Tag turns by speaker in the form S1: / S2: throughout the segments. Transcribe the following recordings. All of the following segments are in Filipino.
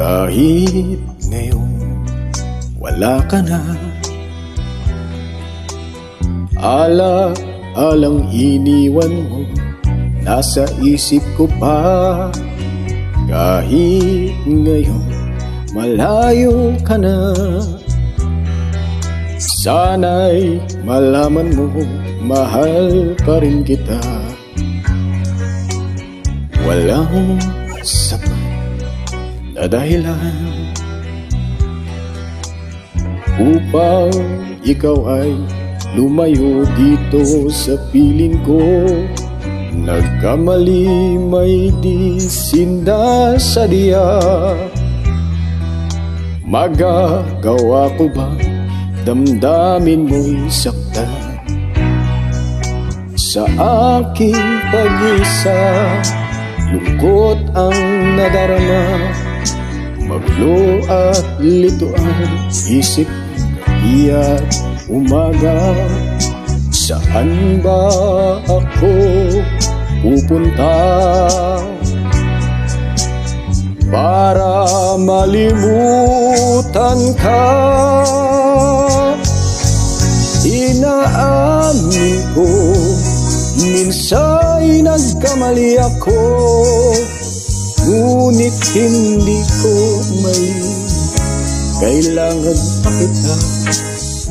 S1: Kahit ngayon wala ka na, alang iniwan mo, nasa isip ko pa. Kahit ngayon malayo ka na, sana'y malaman mo, mahal pa rin kita. Walang sapat na dahilan upang ikaw ay lumayo dito sa piling ko. Nagkamali, may di sinasadya. Magagawa ko ba damdamin mo'y saktan sa aking pag-isa? Lungkot ang nadarama, maglo at lito ang isip gabi at umaga. Saan ba ako pupunta para malimutan ka? Inaamin ko, minsa'y nagkamali ako, ngunit hindi ko mali. Kailangan pa kita.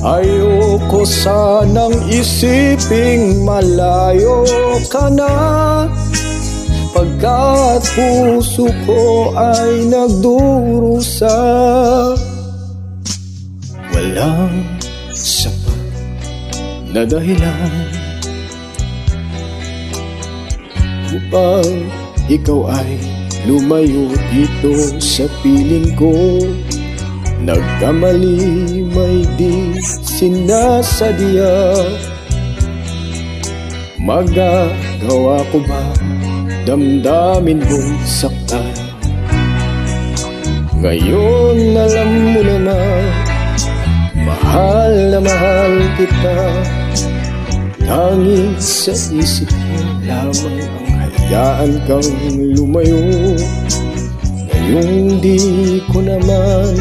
S1: Ayoko sanang isiping malayo ka na, pagkat puso ko ay nagdurusa. Walang sapat na dahilan upang ikaw ay lumayo dito sa piling ko. Nagkamali, may di sinasadya. Magagawa ko ba damdamin mong saktan? Ngayon alam mo na mahal na mahal kita. Tanging sa isip mo lamang ang hayaan kang lumayo. Ngayong di ko naman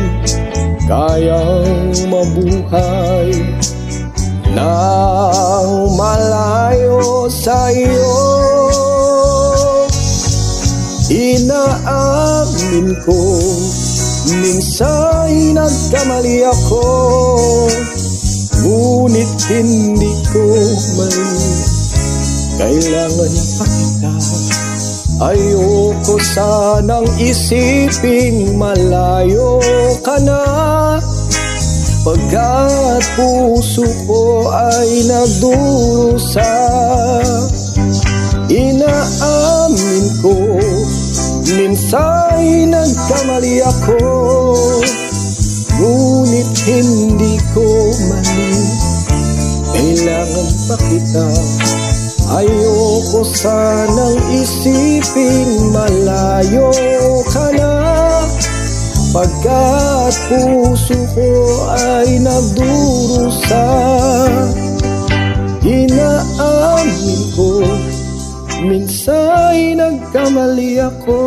S1: kayang mabuhay nang malayo sa iyo. Inaamin ko, minsa'y nagkamali ako, ngunit hindi ko mali. Kailangan pa kita. Ayoko sanang isiping malayo ka na, pagkat puso ko ay nagdurusa. Inaamin ko, minsa'y nagkamali ako, ngunit hindi ko mali. Kailangan pa kita. Ayoko sanang isipin malayo ka na, pagkat puso ko ay nagdurusa. Inaamin ko, minsa'y nagkamali ako.